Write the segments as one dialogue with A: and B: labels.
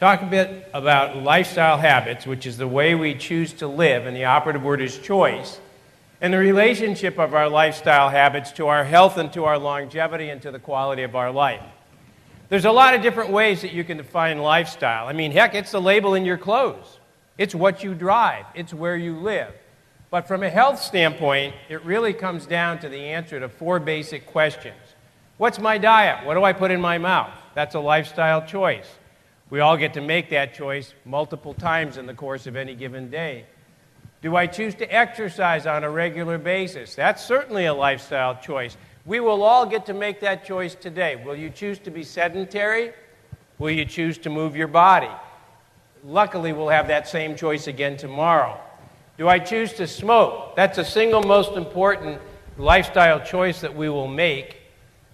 A: talk a bit about lifestyle habits, which is the way we choose to live, and the operative word is choice, and the relationship of our lifestyle habits to our health and to our longevity and to the quality of our life. There's a lot of different ways that you can define lifestyle. I mean, heck, it's the label in your clothes. It's what you drive. It's where you live. But from a health standpoint, it really comes down to the answer to 4 basic questions. What's my diet? What do I put in my mouth? That's a lifestyle choice. We all get to make that choice multiple times in the course of any given day. Do I choose to exercise on a regular basis? That's certainly a lifestyle choice. We will all get to make that choice today. Will you choose to be sedentary? Will you choose to move your body? Luckily, we'll have that same choice again tomorrow. Do I choose to smoke? That's the single most important lifestyle choice that we will make,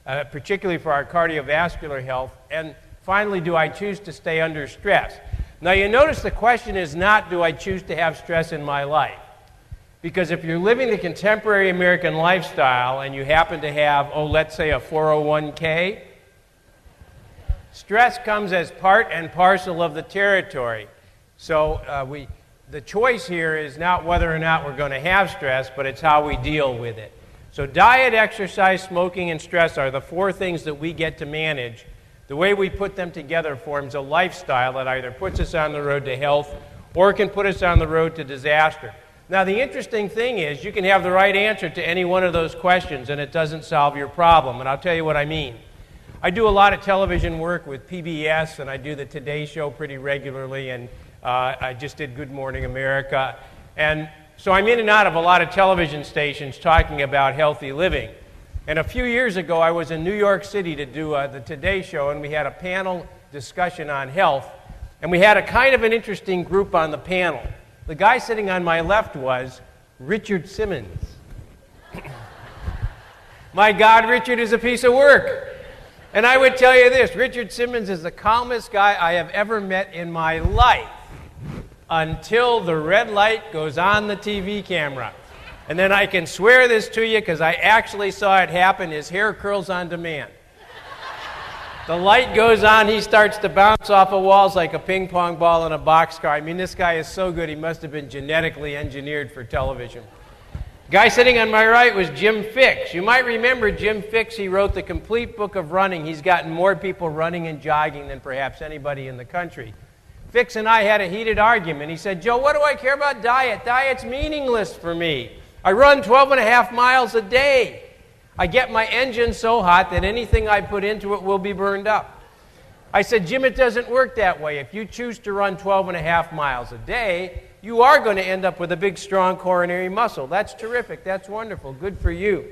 A: particularly for our cardiovascular health. And finally, do I choose to stay under stress? Now, you notice the question is not, do I choose to have stress in my life? Because if you're living the contemporary American lifestyle and you happen to have, let's say a 401k, stress comes as part and parcel of the territory. So the choice here is not whether or not we're going to have stress, but it's how we deal with it. So diet, exercise, smoking, and stress are the 4 things that we get to manage. The way we put them together forms a lifestyle that either puts us on the road to health or can put us on the road to disaster. Now, the interesting thing is you can have the right answer to any one of those questions and it doesn't solve your problem, and I'll tell you what I mean. I do a lot of television work with PBS, and I do the Today Show pretty regularly, and I just did Good Morning America. And so I'm in and out of a lot of television stations talking about healthy living. And a few years ago, I was in New York City to do the Today Show, and we had a panel discussion on health, and we had a kind of an interesting group on the panel. The guy sitting on my left was Richard Simmons. My God, Richard is a piece of work. And I would tell you this, Richard Simmons is the calmest guy I have ever met in my life until the red light goes on the TV camera. And then I can swear this to you because I actually saw it happen. His hair curls on demand. The light goes on, he starts to bounce off of walls like a ping pong ball in a boxcar. I mean, this guy is so good, he must have been genetically engineered for television. The guy sitting on my right was Jim Fixx. You might remember Jim Fixx. He wrote the complete book of running. He's gotten more people running and jogging than perhaps anybody in the country. Fixx and I had a heated argument. He said, Joe, what do I care about diet? Diet's meaningless for me. I run 12 and a half miles a day. I get my engine so hot that anything I put into it will be burned up. I said, Jim, it doesn't work that way. If you choose to run 12 and a half miles a day, you are going to end up with a big, strong coronary muscle. That's terrific. That's wonderful. Good for you.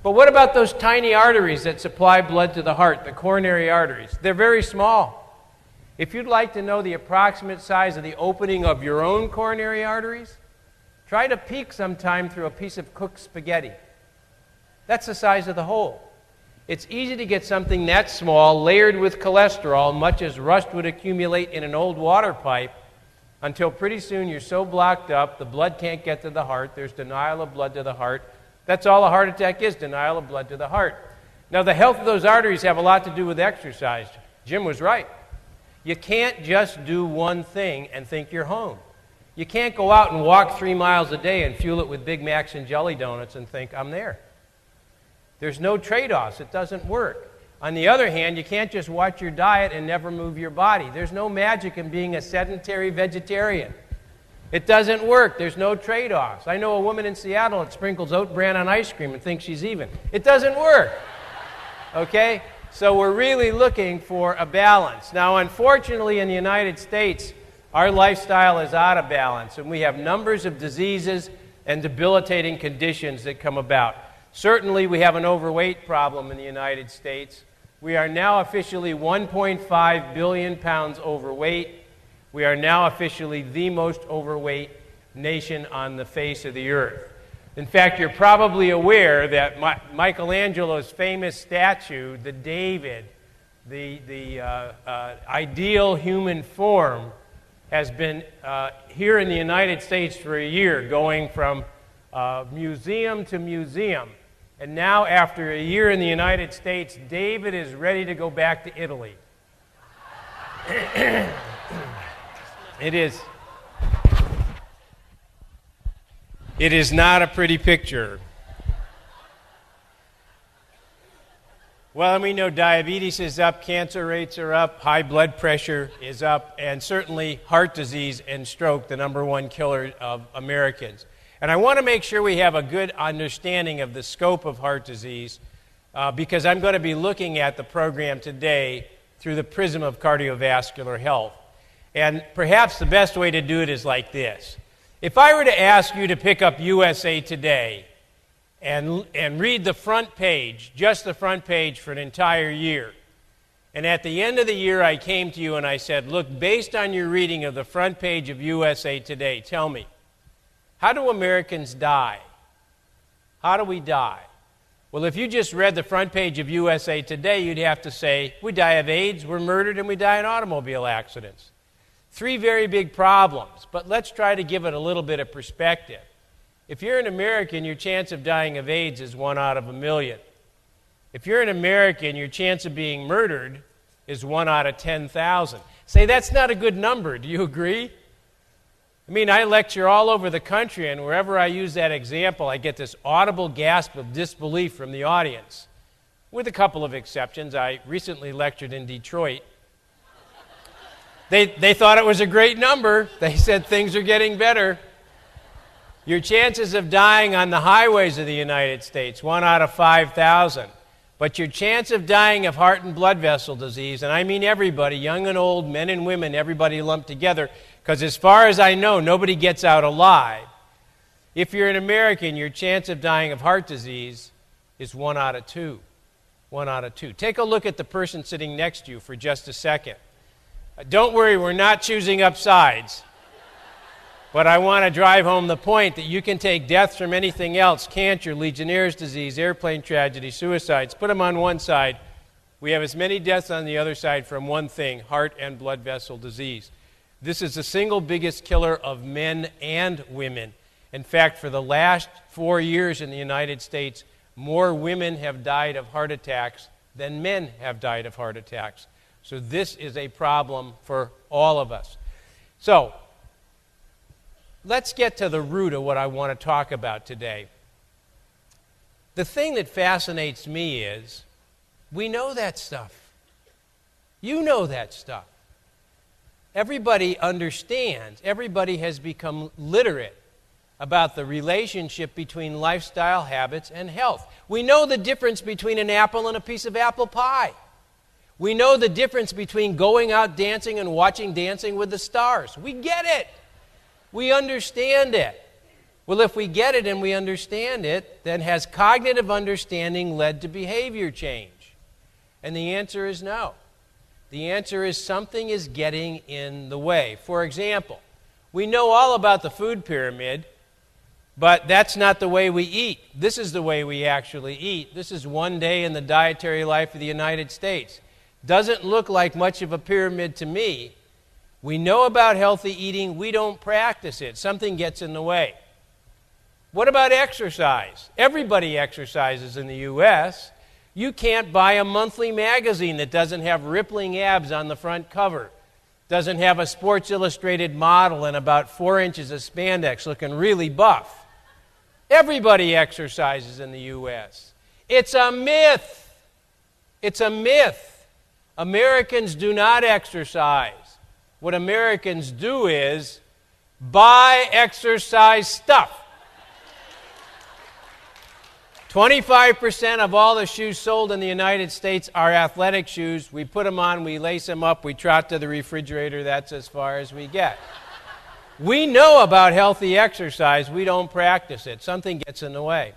A: But what about those tiny arteries that supply blood to the heart, the coronary arteries? They're very small. If you'd like to know the approximate size of the opening of your own coronary arteries, try to peek sometime through a piece of cooked spaghetti. That's the size of the hole. It's easy to get something that small, layered with cholesterol, much as rust would accumulate in an old water pipe, until pretty soon you're so blocked up, the blood can't get to the heart, there's denial of blood to the heart. That's all a heart attack is, denial of blood to the heart. Now, the health of those arteries have a lot to do with exercise. Jim was right. You can't just do one thing and think you're home. You can't go out and walk 3 miles a day and fuel it with Big Macs and jelly donuts and think, I'm there. There's no trade-offs. It doesn't work. On the other hand, you can't just watch your diet and never move your body. There's no magic in being a sedentary vegetarian. It doesn't work. There's no trade-offs. I know a woman in Seattle that sprinkles oat bran on ice cream and thinks she's even. It doesn't work. Okay? So we're really looking for a balance. Now, unfortunately, in the United States, our lifestyle is out of balance, and we have numbers of diseases and debilitating conditions that come about. Certainly, we have an overweight problem in the United States. We are now officially 1.5 billion pounds overweight. We are now officially the most overweight nation on the face of the earth. In fact, you're probably aware that Michelangelo's famous statue, the David, the ideal human form, has been here in the United States for a year, going from museum to museum. And now, after a year in the United States, David is ready to go back to Italy. It is. It is not a pretty picture. Well, we know diabetes is up, cancer rates are up, high blood pressure is up, and certainly heart disease and stroke, the number one killer of Americans. And I want to make sure we have a good understanding of the scope of heart disease because I'm going to be looking at the program today through the prism of cardiovascular health. And perhaps the best way to do it is like this. If I were to ask you to pick up USA Today and read the front page, just the front page for an entire year, and at the end of the year I came to you and I said, look, based on your reading of the front page of USA Today, tell me, how do Americans die? How do we die? Well, if you just read the front page of USA Today, you'd have to say, we die of AIDS, we're murdered, and we die in automobile accidents. Three very big problems, but let's try to give it a little bit of perspective. If you're an American, your chance of dying of AIDS is 1 out of 1,000,000. If you're an American, your chance of being murdered is 1 out of 10,000. Say, that's not a good number. Do you agree? I mean, I lecture all over the country, and wherever I use that example, I get this audible gasp of disbelief from the audience, with a couple of exceptions. I recently lectured in Detroit. They thought it was a great number. They said things are getting better. Your chances of dying on the highways of the United States, 1 out of 5,000. But your chance of dying of heart and blood vessel disease, and I mean everybody, young and old, men and women, everybody lumped together, because as far as I know, nobody gets out alive. If you're an American, your chance of dying of heart disease is 1 out of 2. 1 out of 2. Take a look at the person sitting next to you for just a second. Don't worry, we're not choosing up sides. But I want to drive home the point that you can take deaths from anything else, cancer, Legionnaire's disease, airplane tragedy, suicides, put them on one side. We have as many deaths on the other side from one thing, heart and blood vessel disease. This is the single biggest killer of men and women. In fact, for the last 4 years in the United States, more women have died of heart attacks than men have died of heart attacks. So this is a problem for all of us. So, let's get to the root of what I want to talk about today. The thing that fascinates me is we know that stuff. You know that stuff. Everybody understands. Everybody has become literate about the relationship between lifestyle habits and health. We know the difference between an apple and a piece of apple pie. We know the difference between going out dancing and watching Dancing with the Stars. We get it. We understand it. Well, if we get it and we understand it, then has cognitive understanding led to behavior change? And the answer is no. The answer is something is getting in the way. For example, we know all about the food pyramid, but that's not the way we eat. This is the way we actually eat. This is one day in the dietary life of the United States. Doesn't look like much of a pyramid to me. We know about healthy eating. We don't practice it. Something gets in the way. What about exercise? Everybody exercises in the U.S. You can't buy a monthly magazine that doesn't have rippling abs on the front cover, doesn't have a Sports Illustrated model and about 4 inches of spandex looking really buff. Everybody exercises in the U.S. It's a myth. It's a myth. Americans do not exercise. What Americans do is buy exercise stuff. 25% of all the shoes sold in the United States are athletic shoes. We put them on, we lace them up, we trot to the refrigerator. That's as far as we get. We know about healthy exercise. We don't practice it. Something gets in the way.